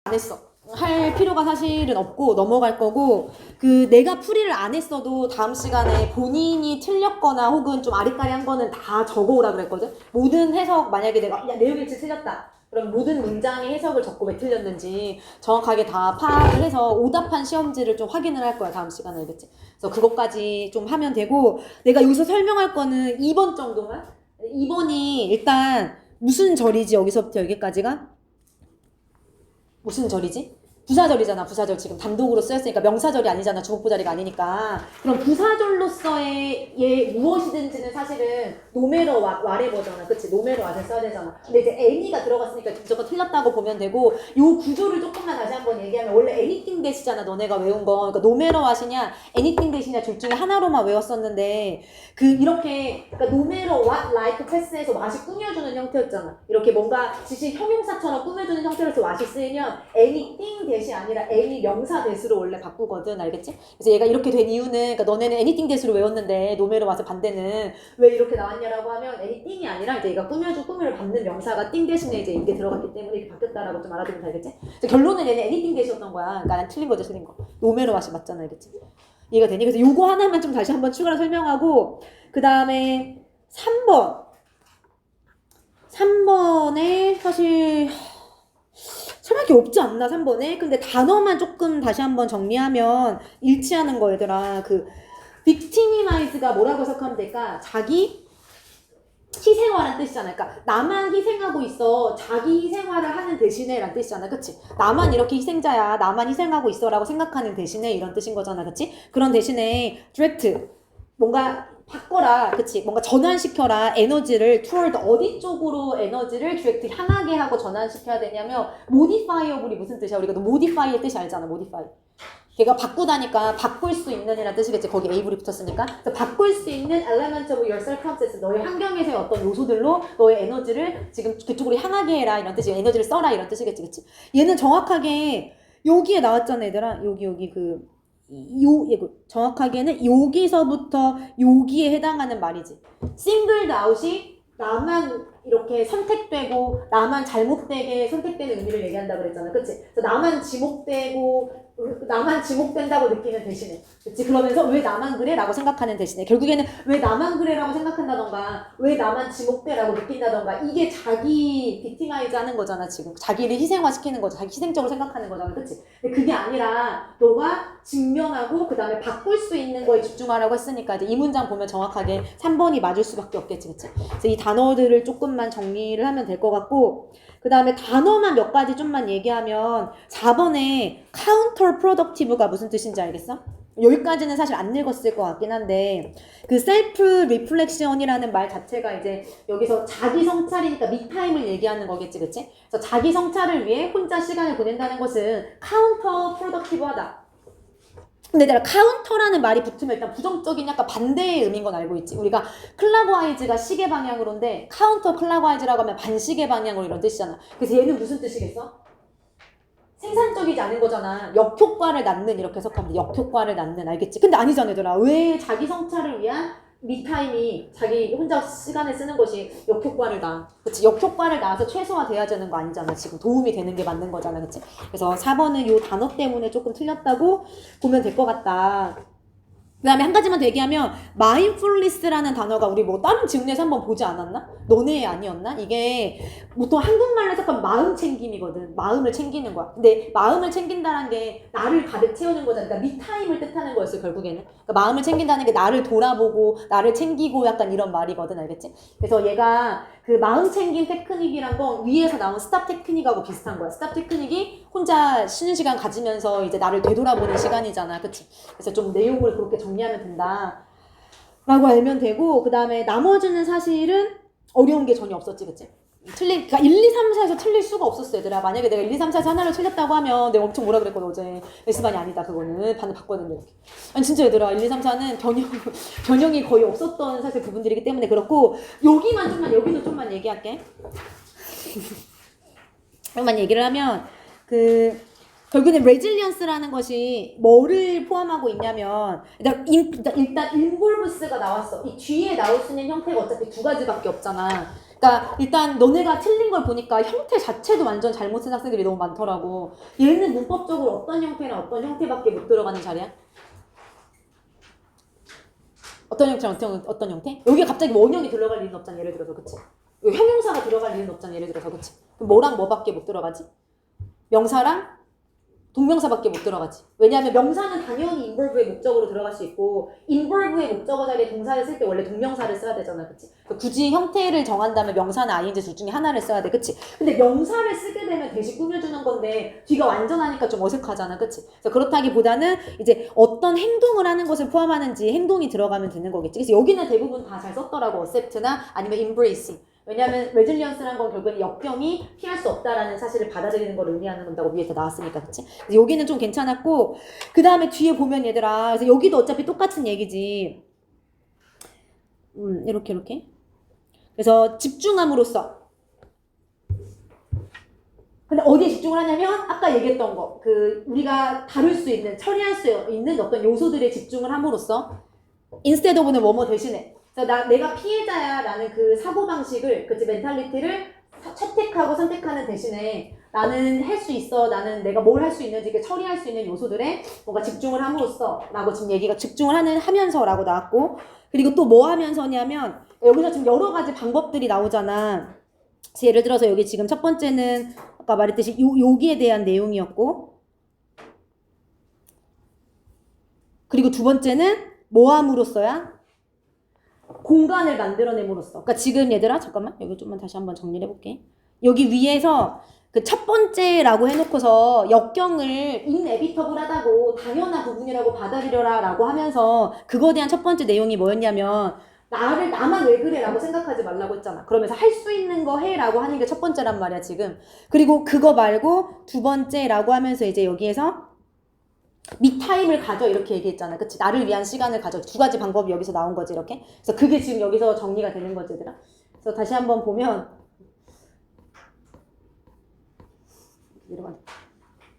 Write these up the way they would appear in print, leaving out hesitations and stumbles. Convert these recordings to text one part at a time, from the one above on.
안 했어. 할 필요가 사실은 없고 넘어갈 거고, 그 내가 풀이를 안 했어도 다음 시간에 본인이 틀렸거나 혹은 좀 아리까리한 거는 다 적어오라 그랬거든. 모든 해석, 만약에 내가 야 내용일치 틀렸다 그럼 모든 문장의 해석을 적고 왜 틀렸는지 정확하게 다 파악을 해서 오답한 시험지를 좀 확인을 할 거야, 다음 시간에. 알겠지? 그래서 그것까지 좀 하면 되고, 내가 여기서 설명할 거는 2번 정도만. 2번이 일단 무슨 절이지? 여기서부터 여기까지가 무슨 절이지? 부사절이잖아. 부사절 지금 단독으로 쓰였으니까 명사절이 아니잖아. 주목부자리가 아니니까. 그럼 부사절로서의 무엇이든지는 사실은 노메로 와레버잖아. 그치? 노메로 와를 써야 되잖아. 근데 이제 any가 들어갔으니까 무조건 틀렸다고 보면 되고, 요 구조를 조금만 다시 한번 얘기하면 원래 anything 대시잖아. 너네가 외운 거. 그러니까 노메로 와시냐 anything 대시냐 둘 중에 하나로만 외웠었는데, 그 이렇게 그러니까 노메로 what like 패스에서 맛이 꾸며주는 형태였잖아. 이렇게 뭔가 지시 형용사처럼 꾸며주는 형태로서 맛이 쓰이면 anything 대시 아니라 any 명사 대수로 원래 바꾸거든. 알겠지? 그래서 얘가 이렇게 된 이유는, 그러니까 너네는 anything 대수로 외웠는데 노메로 와서 반대는 왜 이렇게 나왔냐라고 하면 anything이 아니라 이제 얘가 꾸며를 받는 명사가 띵 대신에 이제 이게 들어갔기 때문에 이렇게 바뀌었다라고 좀 알아두면 되겠지? 그래서 결론은 얘는 anything 대시였던 거야. 그러니까 난 틀린 거죠, 틀린 거. 노메로 와시 맞잖아, 알겠지? 이해가 되니? 그래서 요거 하나만 좀 다시 한번 추가로 설명하고, 그 다음에 3번에 사실 설명할 게 없지 않나, 3번에? 근데 단어만 조금 다시 한번 정리하면 일치하는 거, 얘들아. 그 victimize가 뭐라고 해석하면 될까? 자기 희생화란 뜻이잖아. 그러니까 나만 희생하고 있어, 자기 희생화를 하는 대신에 라는 뜻이잖아. 그치? 나만 이렇게 희생자야, 나만 희생하고 있어 라고 생각하는 대신에 이런 뜻인 거잖아. 그치? 그런 대신에 direct, 뭔가 바꿔라. 그치? 뭔가 전환시켜라. 에너지를 toward 어디 쪽으로 에너지를 direct 향하게 하고 전환시켜야 되냐면 modifyable이 무슨 뜻이야? 우리가 modify의 뜻이 알잖아. modify. 걔가 바꾸다니까 바꿀 수 있는 이라는 뜻이겠지. 거기 able이 붙었으니까. 그래서 바꿀 수 있는 element of your circumstances, 너의 환경에서의 어떤 요소들로 너의 에너지를 지금 그쪽으로 향하게 해라 이런 뜻이, 에너지를 써라 이런 뜻이겠지. 그치? 얘는 정확하게 여기에 나왔잖아, 얘들아. 여기 정확하게는 여기서부터 여기에 해당하는 말이지. singled out이 나만 이렇게 선택되고 나만 잘못되게 선택되는 의미를 얘기한다 그랬잖아. 그치? 그래서 나만 지목된다고 느끼는 대신에, 그치? 그러면서 왜 나만 그래? 라고 생각하는 대신에 결국에는 왜 나만 그래? 라고 생각한다던가 왜 나만 지목돼? 라고 느낀다던가, 이게 자기 빅티마이즈 하는 거잖아. 지금 자기를 희생화시키는 거죠. 자기 희생적으로 생각하는 거잖아. 그치? 근데 그게 아니라 너가 증명하고 그 다음에 바꿀 수 있는 거에 집중하라고 했으니까 이제 이 문장 보면 정확하게 3번이 맞을 수밖에 없겠지. 그치? 그래서 이 단어들을 조금만 정리를 하면 될 것 같고, 그 다음에 단어만 몇 가지 좀만 얘기하면 4번에 counter productive가 무슨 뜻인지 알겠어? 여기까지는 사실 안 읽었을 것 같긴 한데, 그 self reflection이라는 말 자체가 이제 여기서 자기 성찰이니까 미타임을 얘기하는 거겠지. 그치? 그래서 자기 성찰을 위해 혼자 시간을 보낸다는 것은 counter productive하다. 근데 내가 카운터라는 말이 붙으면 일단 부정적인 약간 반대의 의미인 건 알고 있지. 우리가 클락와이즈가 시계 방향으로인데 카운터 클락와이즈라고 하면 반시계 방향으로 이런 뜻이잖아. 그래서 얘는 무슨 뜻이겠어? 생산적이지 않은 거잖아. 역효과를 낳는, 이렇게 해석하면 돼. 역효과를 낳는. 알겠지? 근데 아니잖아, 얘들아. 왜 자기 성찰을 위한 미타임이 자기 혼자 시간을 쓰는 것이 역효과를 낳아. 그치? 역효과를 낳아서 최소화돼야 되는 거 아니잖아. 지금 도움이 되는 게 맞는 거잖아. 그치? 그래서 4번은 요 단어 때문에 조금 틀렸다고 보면 될 것 같다. 그 다음에 한 가지만 더 얘기하면 mindfulness라는 단어가 우리 뭐 다른 지문에서 한번 보지 않았나? 너네 아니었나? 이게 보통 한국말로 해석하면 마음 챙김이거든. 마음을 챙기는 거야. 근데 마음을 챙긴다는 게 나를 가득 채우는 거잖아. 그러니까 미타임을 뜻하는 거였어요, 결국에는. 그러니까 마음을 챙긴다는 게 나를 돌아보고 나를 챙기고 약간 이런 말이거든. 알겠지? 그래서 얘가 그 마음 챙김 테크닉이란 건 위에서 나온 스탑 테크닉하고 비슷한 거야. 스탑 테크닉이 혼자 쉬는 시간 가지면서 이제 나를 되돌아보는 시간이잖아. 그치? 그래서 좀 내용을 그렇게 정리하면 된다 라고 알면 되고, 그 다음에 나머지는 사실은 어려운 게 전혀 없었지. 그치? 그러니까 1, 2, 3, 4에서 틀릴 수가 없었어, 얘들아. 만약에 내가 1, 2, 3, 4에서 하나를 틀렸다고 하면 내가 엄청 뭐라 그랬거든, 어제. S반이 아니다, 그거는. 반을 바꿨는데, 이렇게. 아니, 진짜 얘들아, 1, 2, 3, 4는 변형이 거의 없었던 사실 부분들이기 때문에 그렇고, 여기도 좀만 얘기할게. 좀만 얘기를 하면, 결국에는 resilience라는 것이 뭐를 포함하고 있냐면, 일단 involves가 나왔어. 이 뒤에 나올 수 있는 형태가 어차피 두 가지밖에 없잖아. 그러니까 일단 너네가 틀린 걸 보니까 형태 자체도 완전 잘못 쓴 학생들이 너무 많더라고. 얘는 문법적으로 어떤 형태나 어떤 형태밖에 못 들어가는 자리야? 어떤 형태랑 어떤 형태? 여기에 갑자기 원형이 들어갈 리는 없잖아, 예를 들어서. 그치? 여기 형용사가 들어갈 리는 없잖아, 예를 들어서. 그치? 그럼 뭐랑 뭐밖에 못 들어가지? 명사랑 동명사밖에 못 들어가지. 왜냐하면 명사는 당연히 involve의 목적으로 들어갈 수 있고 involve의 목적어 자리에 동사를 쓸 때 원래 동명사를 써야 되잖아. 그치? 그러니까 굳이 형태를 정한다면 명사나 ing 둘 중에 하나를 써야 돼. 그치? 근데 명사를 쓰게 되면 대신 꾸며주는 건데 뒤가 완전하니까 좀 어색하잖아. 그치? 그래서 그렇다기보다는 이제 어떤 행동을 하는 것을 포함하는지 행동이 들어가면 되는 거겠지. 그래서 여기는 대부분 다 잘 썼더라고. accept나 아니면 embracing. 왜냐하면 레질리언스란 건 결국은 역경이 피할 수 없다라는 사실을 받아들이는 걸 의미하는 건다고 위에 다 나왔으니까. 그치? 여기는 좀 괜찮았고 그 다음에 뒤에 보면 얘들아 그래서 여기도 어차피 똑같은 얘기지. 이렇게 그래서 집중함으로써 근데 어디에 집중을 하냐면 아까 얘기했던 거 그 우리가 다룰 수 있는 처리할 수 있는 어떤 요소들에 집중을 함으로써 instead of는 뭐뭐 대신에 그래서 내가 피해자야 라는 그 사고방식을 그치 멘탈리티를 채택하고 선택하는 대신에 나는 할 수 있어 나는 내가 뭘 할 수 있는지 처리할 수 있는 요소들에 뭔가 집중을 함으로써 라고 지금 얘기가 집중을 하면서 라고 나왔고 그리고 또 뭐 하면서냐면 여기서 지금 여러 가지 방법들이 나오잖아. 예를 들어서 여기 지금 첫 번째는 아까 말했듯이 여기에 대한 내용이었고 그리고 두 번째는 뭐 함으로써야? 공간을 만들어냄으로써. 그러니까 지금 얘들아 잠깐만 여기 좀만 다시 한번 정리를 해볼게. 여기 위에서 그 첫 번째라고 해놓고서 역경을 inevitable 당연한 부분이라고 받아들여라 라고 하면서 그거에 대한 첫 번째 내용이 뭐였냐면 나만 왜 그래 라고 생각하지 말라고 했잖아. 그러면서 할 수 있는 거 해 라고 하는 게 첫 번째란 말이야 지금. 그리고 그거 말고 두 번째라고 하면서 이제 여기에서 미타임을 가져 이렇게 얘기했잖아. 그치? 나를 위한 시간을 가져. 두 가지 방법이 여기서 나온 거지 이렇게. 그래서 그게 지금 여기서 정리가 되는 거지 얘들아. 그래서 다시 한번 보면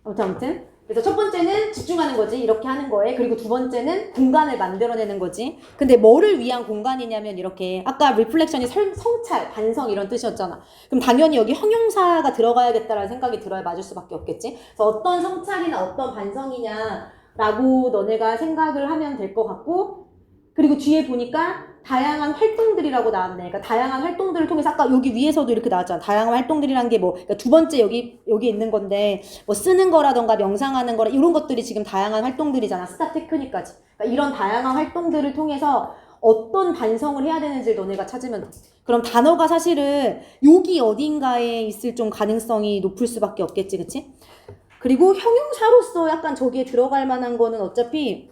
아무튼 그래서 첫 번째는 집중하는 거지 이렇게 하는 거에 그리고 두 번째는 공간을 만들어내는 거지. 근데 뭐를 위한 공간이냐면 이렇게 아까 리플렉션이 성찰, 반성 이런 뜻이었잖아. 그럼 당연히 여기 형용사가 들어가야겠다라는 생각이 들어야 맞을 수밖에 없겠지. 그래서 어떤 성찰이나 어떤 반성이냐라고 너네가 생각을 하면 될 것 같고 그리고 뒤에 보니까 다양한 활동들이라고 나왔네. 그러니까 다양한 활동들을 통해서 아까 여기 위에서도 이렇게 나왔잖아. 다양한 활동들이란 게 뭐 그러니까 두 번째 여기 있는 건데 뭐 쓰는 거라던가 명상하는 거라 이런 것들이 지금 다양한 활동들이잖아. 스타 테크닉까지. 그러니까 이런 다양한 활동들을 통해서 어떤 반성을 해야 되는지를 너네가 찾으면 돼. 그럼 단어가 사실은 여기 어딘가에 있을 좀 가능성이 높을 수밖에 없겠지. 그치? 그리고 형용사로서 약간 저기에 들어갈 만한 거는 어차피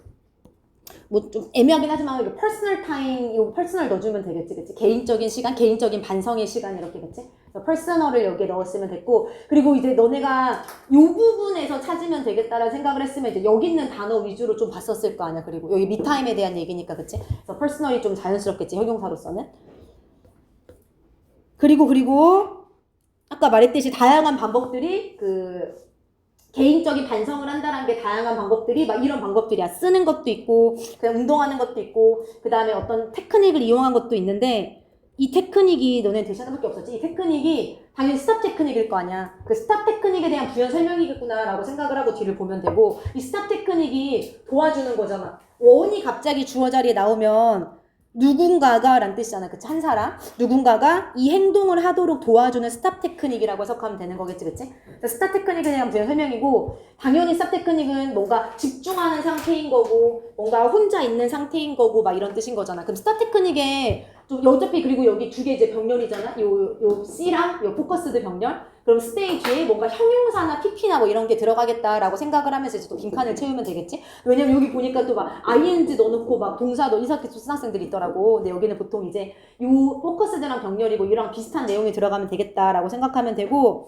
뭐 좀 애매하긴 하지만 이거 퍼스널 타임 이거 퍼스널 넣어주면 되겠지. 그치? 개인적인 시간, 개인적인 반성의 시간 이렇게 그치? 퍼스널을 여기에 넣었으면 됐고 그리고 이제 너네가 이 부분에서 찾으면 되겠다라는 생각을 했으면 이제 여기 있는 단어 위주로 좀 봤었을 거 아니야. 그리고 여기 미타임에 대한 얘기니까 그치? 그래서 퍼스널이 좀 자연스럽겠지 형용사로서는. 그리고 아까 말했듯이 다양한 방법들이 그 개인적인 반성을 한다는 게 다양한 방법들이 막 이런 방법들이야. 쓰는 것도 있고 그냥 운동하는 것도 있고 그 다음에 어떤 테크닉을 이용한 것도 있는데 이 테크닉이 너네 대신할 수밖에 없었지. 이 테크닉이 당연히 스탑 테크닉일 거 아니야. 그 스탑 테크닉에 대한 부연 설명이겠구나 라고 생각을 하고 뒤를 보면 되고 이 스탑 테크닉이 도와주는 거잖아. 원이 갑자기 주어 자리에 나오면 누군가가 란 뜻이잖아. 그치? 한 사람 누군가가 이 행동을 하도록 도와주는 스탑 테크닉이라고 해석하면 되는 거겠지. 그치? 스탑 테크닉에 대한 부연 설명이고 당연히 스탑 테크닉은 뭔가 집중하는 상태인 거고 뭔가 혼자 있는 상태인 거고 막 이런 뜻인 거잖아. 그럼 스탑 테크닉에 좀 어차피 그리고 여기 두 개 이제 병렬이잖아. 요 C랑 요 포커스드 병렬. 그럼 스테이지에 뭔가 형용사나 PP나 뭐 이런 게 들어가겠다라고 생각을 하면서 이제 또 빈칸을 채우면 되겠지? 왜냐면 여기 보니까 또 막 ing 넣어놓고 막 동사 이렇게 쓴 학생들이 있더라고. 근데 여기는 보통 이제 요 포커스드랑 병렬이고 이랑 비슷한 내용이 들어가면 되겠다라고 생각하면 되고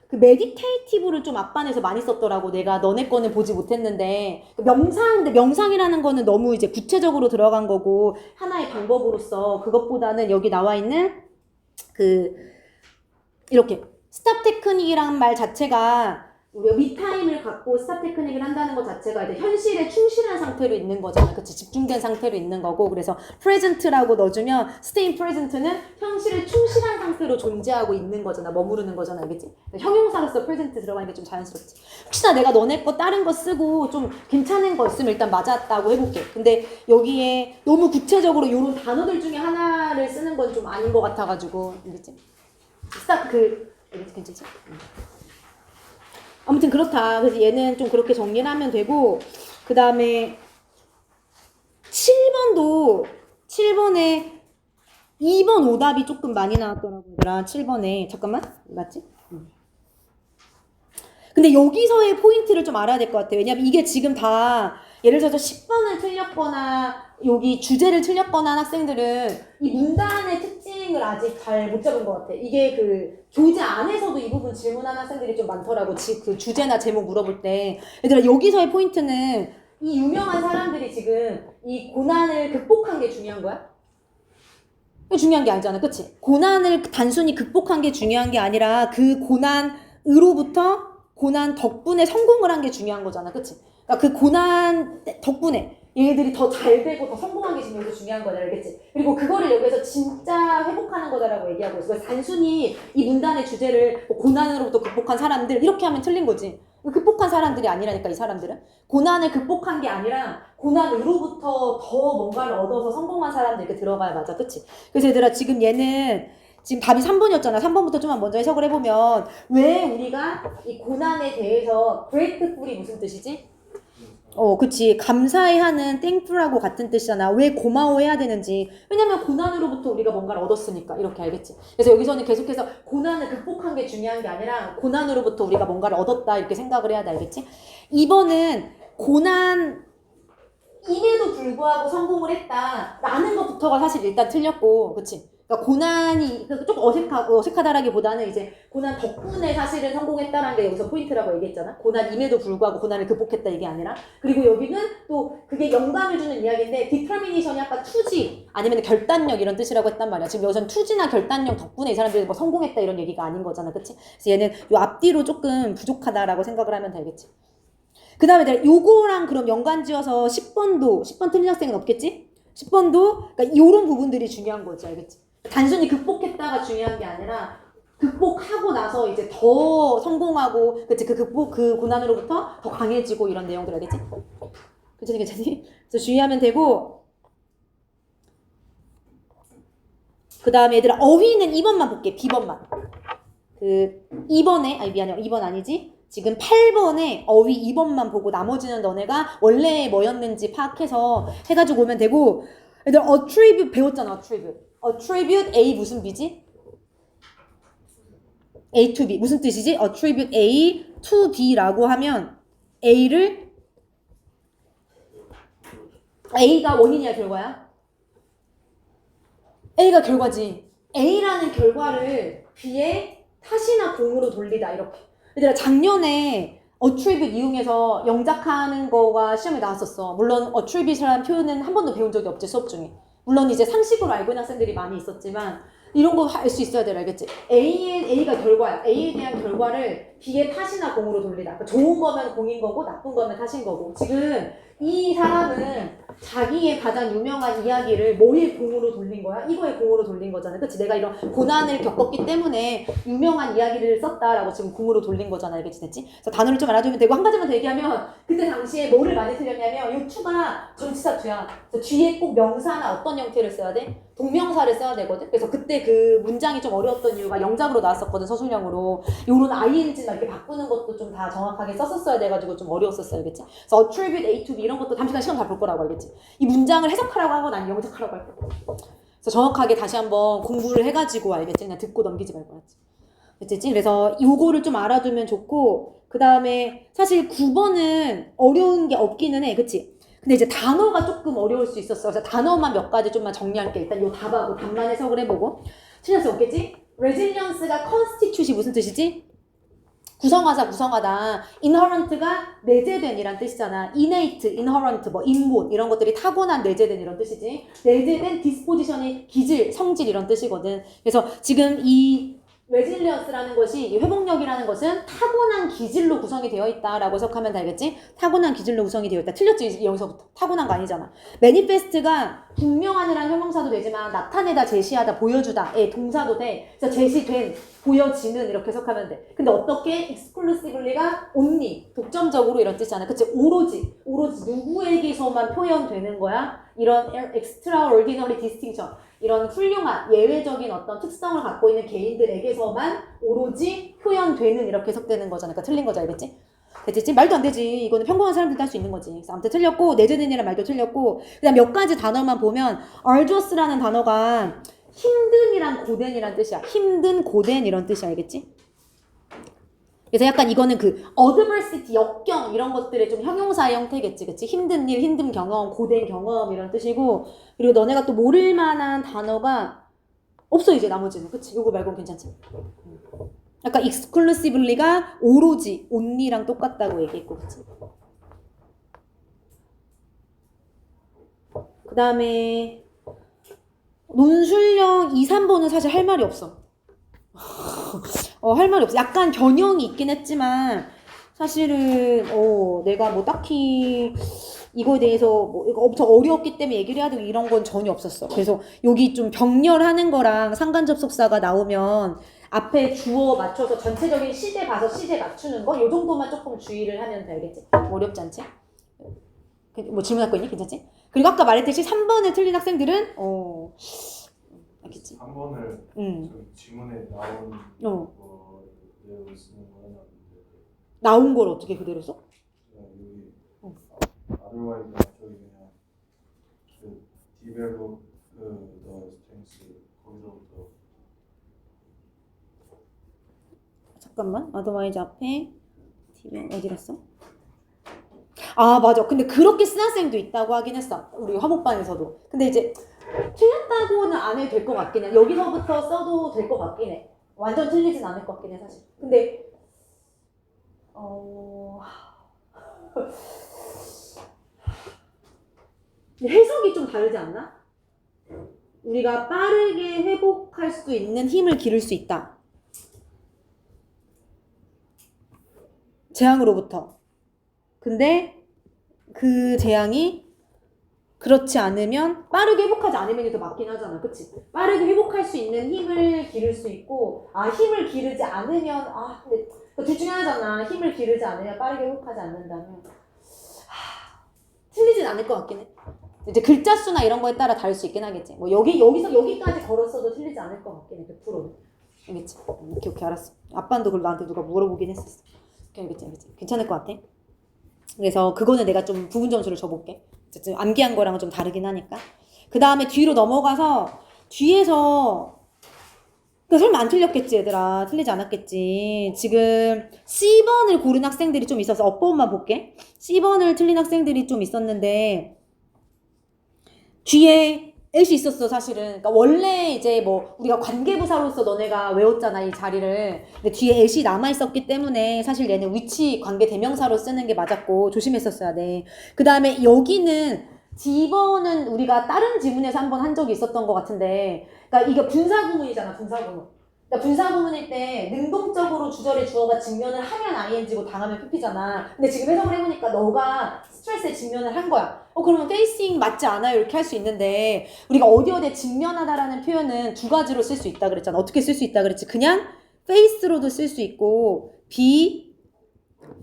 그 메디테이티브를 좀 앞반에서 많이 썼더라고. 내가 너네 거는 보지 못했는데 근데 명상이라는 거는 너무 이제 구체적으로 들어간 거고 하나의 방법으로서 그것보다는 여기 나와 있는 그 이렇게 스탑 테크닉이란 말 자체가 우리가 미타임을 갖고 스탑 테크닉을 한다는 것 자체가 이제 현실에 충실한 상태로 있는 거잖아. 그치? 집중된 상태로 있는 거고. 그래서 present라고 넣어주면 stay present는 현실에 충실한 상태로 존재하고 있는 거잖아. 머무르는 거잖아. 알겠지? 형용사로서 present 들어가는 게 좀 자연스럽지. 혹시나 내가 너네 거 다른 거 쓰고 좀 괜찮은 거 있으면 일단 맞았다고 해볼게. 근데 여기에 너무 구체적으로 이런 단어들 중에 하나를 쓰는 건 좀 아닌 것 같아가지고. 알겠지? 알겠지? 괜찮지? 아무튼 그렇다. 그래서 얘는 좀 그렇게 정리를 하면 되고, 그 다음에 7번에 2번 오답이 조금 많이 나왔더라고. 얘들아, 7번에. 잠깐만. 맞지? 근데 여기서의 포인트를 좀 알아야 될 것 같아요. 왜냐면 이게 지금 다 예를 들어서 10번을 틀렸거나 여기 주제를 틀렸거나 한 학생들은 이 문단의 특징을 아직 잘 못 잡은 것 같아. 이게 그 교재 안에서도 이 부분 질문하는 학생들이 좀 많더라고. 그 주제나 제목 물어볼 때. 얘들아, 여기서의 포인트는 이 유명한 사람들이 지금 이 고난을 극복한 게 중요한 거야? 이게 중요한 게 아니잖아. 그치? 고난을 단순히 극복한 게 중요한 게 아니라 그 고난으로부터 고난 덕분에 성공을 한 게 중요한 거잖아. 그치? 그러니까 그 고난 덕분에 얘네들이 더 잘 되고 더 성공한 게 지금 여기서 중요한 거다. 알겠지? 그리고 그거를 여기서 진짜 회복하는 거다라고 얘기하고 있어. 그래서 단순히 이 문단의 주제를 뭐 고난으로부터 극복한 사람들 이렇게 하면 틀린 거지. 극복한 사람들이 아니라니까. 이 사람들은 고난을 극복한 게 아니라 고난으로부터 더 뭔가를 얻어서 성공한 사람들 이렇게 들어가야 맞아. 그치? 그래서 얘들아, 지금 얘는 지금 답이 3번이었잖아. 3번부터 좀만 먼저 해석을 해보면 왜 우리가 이 고난에 대해서 grateful이 무슨 뜻이지? 그치. 감사해하는 thankful하고 같은 뜻이잖아. 왜 고마워해야 되는지. 왜냐면 고난으로부터 우리가 뭔가를 얻었으니까. 이렇게 알겠지? 그래서 여기서는 계속해서 고난을 극복한 게 중요한 게 아니라 고난으로부터 우리가 뭔가를 얻었다 이렇게 생각을 해야 돼. 알겠지? 2번은 고난임에도 불구하고 성공을 했다 라는 것부터가 사실 일단 틀렸고, 그치? 그러니까 고난이 조금 어색하다라기보다는 이제 고난 덕분에 사실은 성공했다라는 게 여기서 포인트라고 얘기했잖아. 고난임에도 불구하고 고난을 극복했다 이게 아니라. 그리고 여기는 또 그게 영감을 주는 이야기인데 determination이 아까 투지 아니면 결단력 이런 뜻이라고 했단 말이야. 지금 여기서는 투지나 결단력 덕분에 이 사람들이 뭐 성공했다 이런 얘기가 아닌 거잖아. 그치? 그래서 얘는 요 앞뒤로 조금 부족하다라고 생각을 하면 되겠지. 그 다음에 내가 요거랑 그럼 연관지어서 10번 틀린 학생은 없겠지? 10번도 그러니까 요런 부분들이 중요한 거지. 알겠지? 단순히 극복했다가 중요한 게 아니라 극복하고 나서 이제 더 성공하고, 그치? 그 고난으로부터 더 강해지고 이런 내용들 알겠지? 괜찮니? 그래서 주의하면 되고, 그 다음에 얘들아, 어휘는 2번만 볼게. B번만. 2번 아니지? 지금 8번에 어휘 2번만 보고 나머지는 너네가 원래 뭐였는지 파악해서 해가지고 오면 되고, 얘들아, attribute 배웠잖아. attribute A 무슨 B지? A to B. 무슨 뜻이지? attribute A to B라고 하면 A가 원인이야, 결과야? A가 결과지. A라는 결과를 B의 탓이나 공으로 돌리다 이렇게. 얘들아, 작년에 attribute 이용해서 영작하는 거가 시험에 나왔었어. 물론 attribute라는 표현은 한 번도 배운 적이 없지, 수업 중에. 물론 이제 상식으로 알고 있는 학생들이 많이 있었지만 이런 거 알 수 있어야 돼. 알겠지? A가 결과야. A에 대한 결과를 B의 탓이나 공으로 돌리다. 그러니까 좋은 거면 공인 거고 나쁜 거면 탓인 거고. 지금 이 사람은 자기의 가장 유명한 이야기를 뭐의 공으로 돌린 거야? 이거의 공으로 돌린 거잖아. 그치? 내가 이런 고난을 겪었기 때문에 유명한 이야기를 썼다라고 지금 공으로 돌린 거잖아. 알겠지? 됐지? 그래서 단어를 좀 알아두면 되고, 한 가지만 더 얘기하면 그때 당시에 뭐를 많이 틀렸냐면 이 투가 전치사 투야. 그래서 뒤에 꼭 명사나 어떤 형태를 써야 돼? 동명사를 써야 되거든. 그래서 그때 그 문장이 좀 어려웠던 이유가 영작으로 나왔었거든. 서술형으로. 요런 ing 막 이렇게 바꾸는 것도 좀 다 정확하게 썼었어야 돼가지고 좀 어려웠었어요. 알겠지? 그래서 attribute A to B 이런 것도 잠시간 시간 다 볼 거라고. 알겠지? 이 문장을 해석하라고 하고 난 영작하라고 할 거야. 그래서 정확하게 다시 한번 공부를 해가지고 알겠지? 그냥 듣고 넘기지 말고. 알겠지? 그래서 요거를 좀 알아두면 좋고, 그 다음에 사실 9번은 어려운 게 없기는 해. 그치? 근데 이제 단어가 조금 어려울 수 있었어. 그래서 단어만 몇 가지 좀만 정리할게. 일단 요 답하고 답만 해석을 해보고. 틀릴 수 없겠지? resilience가 constitute이 무슨 뜻이지? 구성하다. inherent가 내재된 이란 뜻이잖아. innate, inherent, 뭐 inborn 이런 것들이 타고난 내재된 이런 뜻이지. 내재된 disposition이 기질, 성질 이런 뜻이거든. 그래서 지금 이 레질리언스라는 것이 이 회복력이라는 것은 타고난 기질로 구성이 되어 있다라고 해석하면 되겠지? 타고난 기질로 구성이 되어 있다. 틀렸지? 여기서부터. 타고난 거 아니잖아. 매니페스트가 분명하느라는 형용사도 되지만 나타내다, 제시하다, 보여주다의 동사도 돼. 그래서 제시된, 보여지는 이렇게 해석하면 돼. 근데 어떻게 exclusively가 only, 독점적으로 이런 뜻이잖아. 그치? 오로지 누구에게서만 표현되는 거야? 이런 extraordinary distinction. 이런 훌륭한 예외적인 어떤 특성을 갖고 있는 개인들에게서만 오로지 표현되는 이렇게 해석되는 거잖아. 그러니까 틀린 거죠. 알겠지? 됐지? 말도 안 되지. 이거는 평범한 사람들도 할 수 있는 거지. 그래서 아무튼 틀렸고 내재된이라는 말도 틀렸고 그다음 몇 가지 단어만 보면 arduous라는 단어가 힘든이란 고된이란 뜻이야. 힘든 고된 이런 뜻이 알겠지? 그래서 약간 이거는 그 adversity, 역경 이런 것들의 좀 형용사의 형태겠지. 그치? 힘든 일, 힘든 경험, 고된 경험 이런 뜻이고 그리고 너네가 또 모를 만한 단어가 없어 이제 나머지는. 그치? 요거 말고는 괜찮지? 약간 exclusivelly가 오로지, only랑 똑같다고 얘기했고 그치? 그 다음에 논술형 2, 3번은 사실 할 말이 없어. 할 말이 없어. 약간 변형이 있긴 했지만 사실은 내가 뭐 딱히 이거에 대해서 뭐 이거 엄청 어려웠기 때문에 얘기를 해야 되고 이런 건 전혀 없었어. 그래서 여기 좀 병렬하는 거랑 상관접속사가 나오면 앞에 주어 맞춰서 전체적인 시제 봐서 시제 맞추는 거 요 정도만 조금 주의를 하면 되겠지? 어렵지 않지? 뭐 질문할 거 있니? 괜찮지? 그리고 아까 말했듯이 3번을 틀린 학생들은 알겠지? 3번을 질문에 나온 내용을 쓰는 거는 나온 걸 어떻게 그대로 써? 여기 otherwise 저기 그냥 그 develop the strengths 거기서부터 잠깐만 otherwise 앞에 어디 갔어? 아 맞아. 근데 그렇게 쓴 학생도 있다고 하긴 했어. 우리 화목반에서도. 근데 이제 틀렸다고는 안 해도 될 것 같긴 해. 여기서부터 써도 될 것 같긴 해. 완전 틀리진 않을 것 같긴 해 사실. 근데 해석이 좀 다르지 않나? 우리가 빠르게 회복할 수 있는 힘을 기를 수 있다. 재앙으로부터. 근데 그 재앙이 그렇지 않으면 빠르게 회복하지 않으면 더 맞긴 하잖아. 그치? 빠르게 회복할 수 있는 힘을 기를 수 있고 힘을 기르지 않으면 근데 둘 중에 하나잖아. 힘을 기르지 않으면 빠르게 회복하지 않는다면 틀리진 않을 것 같긴 해. 이제 글자 수나 이런 거에 따라 다를 수 있긴 하겠지. 뭐 여기서 여기까지 걸었어도 틀리지 않을 것 같긴 해. 100%는. 알겠지? 오케이 알았어. 아빠도 그걸 나한테 누가 물어보긴 했었어. 알겠지? 괜찮을 것 같아. 그래서 그거는 내가 좀 부분 점수를 줘볼게. 어쨌든 암기한 거랑은 좀 다르긴 하니까. 그 다음에 뒤로 넘어가서 뒤에서 설마 안 틀렸겠지 얘들아. 틀리지 않았겠지. 지금 C번을 고른 학생들이 좀 있어서 업번만 볼게. C번을 틀린 학생들이 좀 있었는데 뒤에 애시 있었어 사실은. 그러니까 원래 이제 뭐 우리가 관계부사로서 너네가 외웠잖아 이 자리를. 근데 뒤에 애시 남아있었기 때문에 사실 얘는 위치 관계 대명사로 쓰는 게 맞았고 조심했었어야 돼. 그 다음에 여기는 D번은 우리가 다른 지문에서 한번 한 적이 있었던 것 같은데 그러니까 이게 분사구문이잖아. 분사구문. 그러니까 분사구문일 때 능동적으로 주절의 주어가 직면을 하면 ing고 당하면 pp잖아. 근데 지금 해석을 해보니까 너가 스트레스에 직면을 한 거야. 그러면 facing 맞지 않아요? 이렇게 할 수 있는데 우리가 어디에 직면하다라는 표현은 두 가지로 쓸 수 있다 그랬잖아. 어떻게 쓸 수 있다 그랬지? 그냥 face로도 쓸 수 있고 be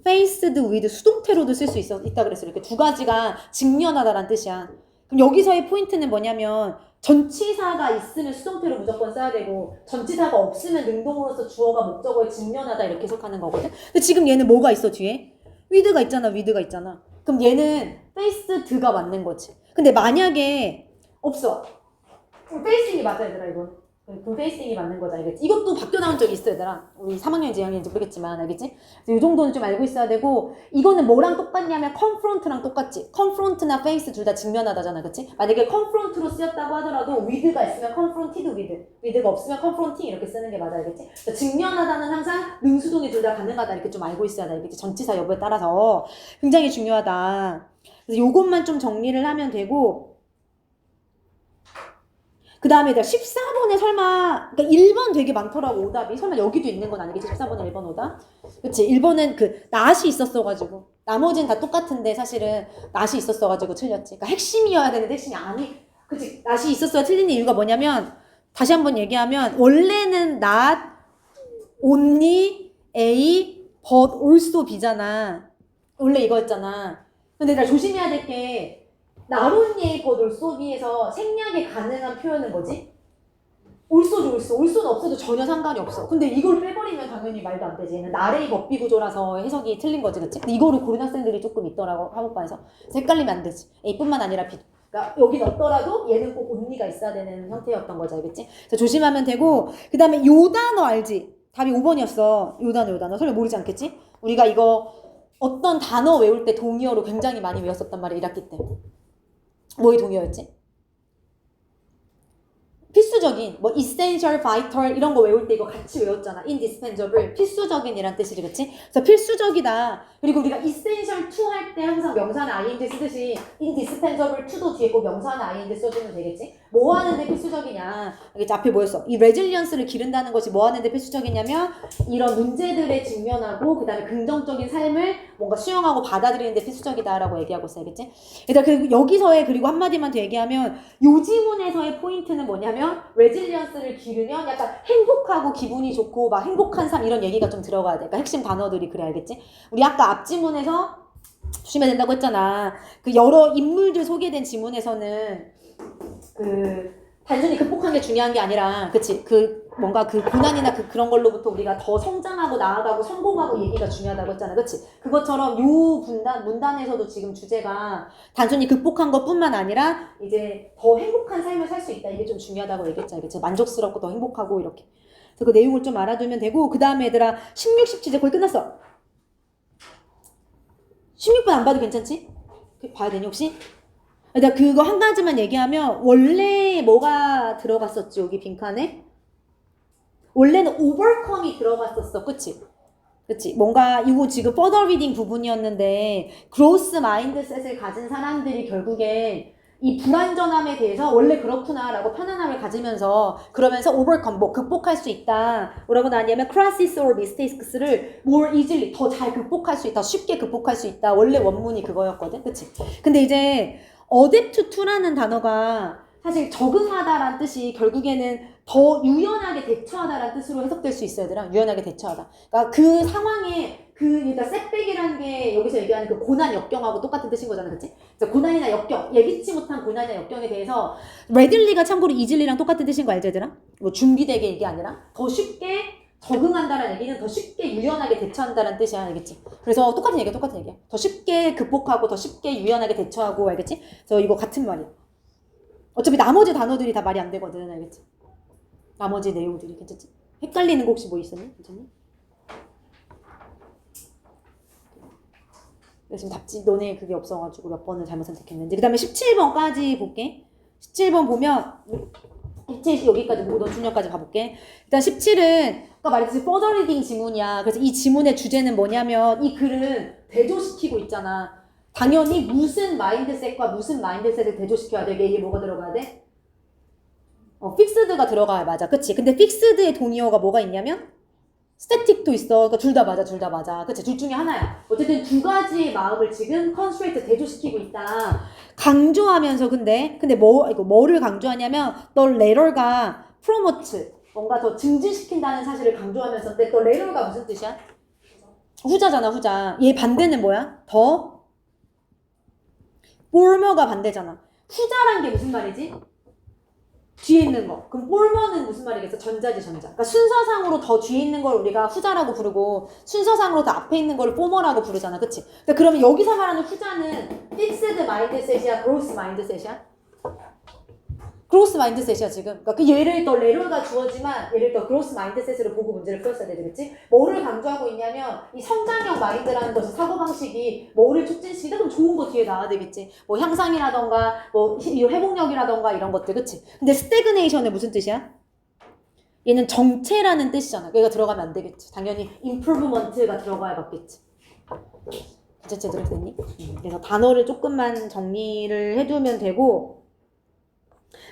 faced with 수동태로도 쓸 수 있다 그랬어. 이렇게 두 가지가 직면하다라는 뜻이야. 그럼 여기서의 포인트는 뭐냐면 전치사가 있으면 수동태로 무조건 써야 되고 전치사가 없으면 능동으로서 주어가 목적어에 직면하다 이렇게 해석하는 거거든. 근데 지금 얘는 뭐가 있어 뒤에? with가 있잖아. with가 있잖아. 그럼 얘는 faced가 맞는 거지. 근데 만약에 없어. 그럼 facing이 맞아 얘들아 이건. 그럼 facing이 맞는 거지 알겠지? 이것도 바뀌어 나온 적이 있어 얘들아. 우리 3학년인지 2학년인지 모르겠지만 알겠지? 이 정도는 좀 알고 있어야 되고 이거는 뭐랑 똑같냐면 confront랑 똑같지. confront나 face 둘 다 직면하다잖아. 그치? 만약에 confront로 쓰였다고 하더라도 with가 있으면 confronted with, with가 없으면 confronting 이렇게 쓰는 게 맞아 알겠지? 그러니까 직면하다는 항상 능수동이 둘 다 가능하다 이렇게 좀 알고 있어야 돼 알겠지? 전치사 여부에 따라서 굉장히 중요하다. 그래서 요것만 좀 정리를 하면 되고 그 다음에 14번에 설마, 그러니까 1번 되게 많더라고, 오답이. 설마 여기도 있는 건 아니겠지? 14번에 1번 오답. 그치? 1번은 그, 낫이 있었어가지고. 나머지는 다 똑같은데, 사실은, 낫이 있었어가지고 틀렸지. 그러니까 핵심이어야 되는데, 핵심이 아니. 그치? 낫이 있었어야 틀린 이유가 뭐냐면, 다시 한번 얘기하면, 원래는 not, only, A, but also B잖아. 원래 이거였잖아. 근데 나 조심해야 될 게, 나론예 곧 올소비에서 생략이 가능한 표현은 뭐지? 올소죠, 올소. 올소는 없어도 전혀 상관이 없어. 근데 이걸 빼버리면 당연히 말도 안 되지. 얘는 나레이 법비 구조라서 해석이 틀린 거지, 그치? 근데 이거를 고른 학생들이 조금 있더라고, 학업반에서. 그래서 헷갈리면 안 되지. A뿐만 아니라 B. 그러니까 여기 넣더라도 얘는 꼭 온리가 있어야 되는 형태였던 거지, 알겠지? 그래서 조심하면 되고, 그 다음에 요 단어 알지? 답이 5번이었어. 요 단어. 설마 모르지 않겠지? 우리가 이거 어떤 단어 외울 때 동의어로 굉장히 많이 외웠었단 말이야, 1학기 때. 뭐의 동의어였지? 필수적인, 뭐 essential, vital 이런 거 외울 때 이거 같이 외웠잖아. indispensable, 필수적인이란 뜻이지, 그치? 그래서 필수적이다. 그리고 우리가 essential to 할 때 항상 명사는 ing 쓰듯이 indispensable to도 뒤에 꼭 명사는 ing 써주면 되겠지? 뭐 하는데 필수적이냐? 알겠지? 앞에 뭐였어? 이 resilience를 기른다는 것이 뭐 하는데 필수적이냐면 이런 문제들에 직면하고 그 다음에 긍정적인 삶을 뭔가 수용하고 받아들이는데 필수적이다라고 얘기하고 있어, 알겠지? 일단 그리고 여기서의 그리고 한마디만 더 얘기하면 요 지문에서의 포인트는 뭐냐면 레질리언스를 기르면 약간 행복하고 기분이 좋고 막 행복한 삶 이런 얘기가 좀 들어가야 돼. 그러니까 핵심 단어들이 그래, 알겠지? 우리 아까 앞 지문에서 조심해야 된다고 했잖아. 그 여러 인물들 소개된 지문에서는 그 단순히 극복한 게 중요한 게 아니라, 그치? 그 뭔가 그 고난이나 그런 걸로부터 우리가 더 성장하고 나아가고 성공하고 얘기가 중요하다고 했잖아, 그치? 그것처럼 요 문단에서도 지금 주제가 단순히 극복한 것뿐만 아니라 이제 더 행복한 삶을 살 수 있다, 이게 좀 중요하다고 얘기했잖아, 그치? 만족스럽고 더 행복하고 이렇게. 그래서 그 내용을 좀 알아두면 되고, 그 다음에 얘들아 16, 17 이제 거의 끝났어. 16번 안 봐도 괜찮지? 봐야 되니 혹시? 일단 그거 한 가지만 얘기하면 원래 뭐가 들어갔었지, 여기 빈칸에? 원래는 overcome이 들어갔었어, 그치? 그치? 뭔가 이거 지금 further reading 부분이었는데 growth mindset을 가진 사람들이 결국에 이 불완전함에 대해서 원래 그렇구나 라고 편안함을 가지면서 그러면서 overcome, 뭐 극복할 수 있다 뭐라고 나왔냐면 crisis or mistakes를 more easily, 더 잘 극복할 수 있다, 쉽게 극복할 수 있다. 원래 원문이 그거였거든, 그치? 근데 이제 adapt to라는 단어가 사실 적응하다란 뜻이 결국에는 더 유연하게 대처하다라는 뜻으로 해석될 수 있어요, 얘들아. 유연하게 대처하다. 그러니까 그 상황에 그러니까 setback이라는 게 여기서 얘기하는 그 고난 역경하고 똑같은 뜻인 거잖아, 그치? 그래서 고난이나 역경, 예기치 못한 고난이나 역경에 대해서 레들리가 참고로 easily 랑 똑같은 뜻인 거 알지, 얘들아? 뭐 준비되게 이게 아니라 더 쉽게 적응한다는 얘기는 더 쉽게 유연하게 대처한다는 뜻이야, 알겠지? 그래서 똑같은 얘기야. 더 쉽게 극복하고 더 쉽게 유연하게 대처하고, 알겠지? 그래서 이거 같은 말이야. 어차피 나머지 단어들이 다 말이 안 되거든, 알겠지? 나머지 내용들이 괜찮지? 헷갈리는 거 혹시 뭐 있었니? 괜찮니? 지금 답지 너네 그게 없어가지고 몇 번을 잘못 선택했는지. 그 다음에 17번까지 볼게. 17번 보면 17 여기까지 너 중요까지 봐볼게. 일단 17은 아까 말했듯이 further reading 지문이야. 그래서 이 지문의 주제는 뭐냐면 이 글은 대조시키고 있잖아. 당연히 무슨 마인드셋과 무슨 마인드셋을 대조시켜야 돼? 얘기에 뭐가 들어가야 돼? 픽스드가 들어가야 맞아. 그치? 근데 픽스드의 동의어가 뭐가 있냐면 스태틱도 있어. 그러니까 둘 다 맞아. 그치? 둘 중에 하나야. 어쨌든 두 가지의 마음을 지금 컨스트레이트 대조시키고 있다. 강조하면서 근데 뭐를 강조하냐면 the letter가 promote, 뭔가 더 증진시킨다는 사실을 강조하면서 근데 the letter가 무슨 뜻이야? 후자잖아, 후자. 얘 반대는 뭐야? 더 former가 반대잖아. 후자란 게 무슨 말이지? 뒤에 있는 거. 그럼 former는 무슨 말이겠어? 전자지, 전자. 그러니까 순서상으로 더 뒤에 있는 걸 우리가 후자라고 부르고 순서상으로 더 앞에 있는 걸 former라고 부르잖아, 그치? 그러면 여기서 말하는 후자는 fixed mindset이야, growth mindset이야? growth mindset이야 지금. 그러니까 그 예를 더 레러가 주어지만 예를 더 growth mindset으로 보고 문제를 풀었어야 되겠지? 뭐를 강조하고 있냐면 이 성장형 마인드라는 것의 사고방식이 뭐를 촉진시키다? 그럼 좋은 거 뒤에 나와야 되겠지? 뭐 향상이라던가 뭐 회복력이라던가 이런 것들, 그치? 근데 stagnation은 무슨 뜻이야? 얘는 정체라는 뜻이잖아. 얘가 들어가면 안 되겠지. 당연히 improvement가 들어가야 맞겠지. 진짜 제대로 됐니? 그래서 단어를 조금만 정리를 해두면 되고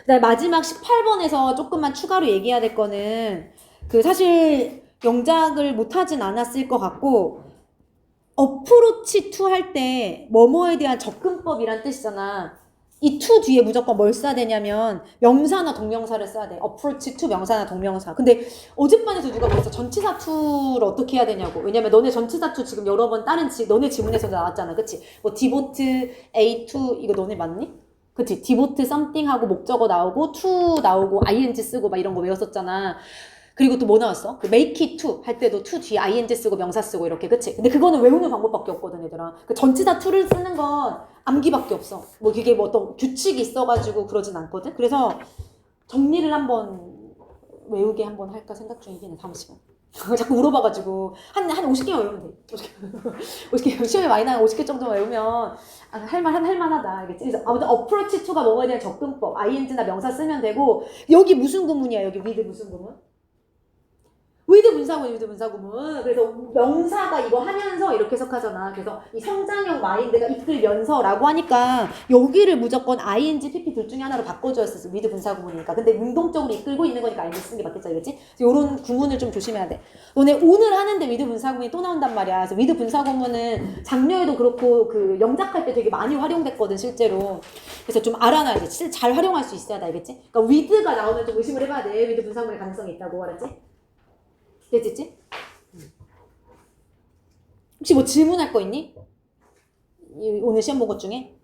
그다음에 마지막 18번에서 조금만 추가로 얘기해야 될 거는 그 사실 영작을 못하진 않았을 것 같고 어프로치 투 할 때 뭐뭐에 대한 접근법이란 뜻이잖아. 이 to 뒤에 무조건 뭘 써야 되냐면 명사나 동명사를 써야 돼. approach to 명사나 동명사. 근데 어젯밤에도 누가 그랬어. 전치사 to를 어떻게 해야 되냐고. 왜냐면 너네 전치사 to 지금 여러 번 다른 너네 지문에서 나왔잖아. 그치? 뭐 devote a to 이거 너네 맞니? 그치? devote something 하고 목적어 나오고 to 나오고 ing 쓰고 막 이런 거 외웠었잖아. 그리고 또 뭐 나왔어? 그 make it to 할 때도 to 뒤에 ing 쓰고 명사 쓰고 이렇게 그치? 근데 그거는 외우는 방법밖에 없거든 얘들아. 그 전치사 to를 쓰는 건 암기밖에 없어. 뭐 그게 뭐 어떤 규칙이 있어가지고 그러진 않거든. 그래서 정리를 한번 외우게 한번 할까 생각 중이긴 해. 다음 시간. 자꾸 물어봐가지고 한 50개만 외우면 돼. 50개 시험에 많이 나면 50개 정도만 외우면 할만하다. 알겠지? 그래서 아무튼 approach to가 뭐에 대한 접근법, ing나 명사 쓰면 되고 여기 무슨 구문이야? 여기 with 무슨 구문? with 분사구문. 그래서 명사가 이거 하면서 이렇게 해석하잖아. 그래서 이 성장형 마인드가 이끌면서라고 하니까 여기를 무조건 ing, pp 둘 중에 하나로 바꿔줘야 했어. with 분사구문이니까. 근데 능동적으로 이끌고 있는 거니까 ing 쓰는 게 맞겠지, 알겠지? 이런 구문을 좀 조심해야 돼. 너네 오늘 하는데 with 분사구문이 또 나온단 말이야. 그래서 with 분사구문은 작년에도 그렇고 그 영작할 때 되게 많이 활용됐거든, 실제로. 그래서 좀 알아놔야 돼. 진짜 잘 활용할 수 있어야 돼, 알겠지? 그러니까 with가 나오면 좀 의심을 해봐야 돼. with 분사구문의 가능성이 있다고, 알았지? 됐지? 혹시 뭐 질문할 거 있니? 오늘 시험 본 것 중에?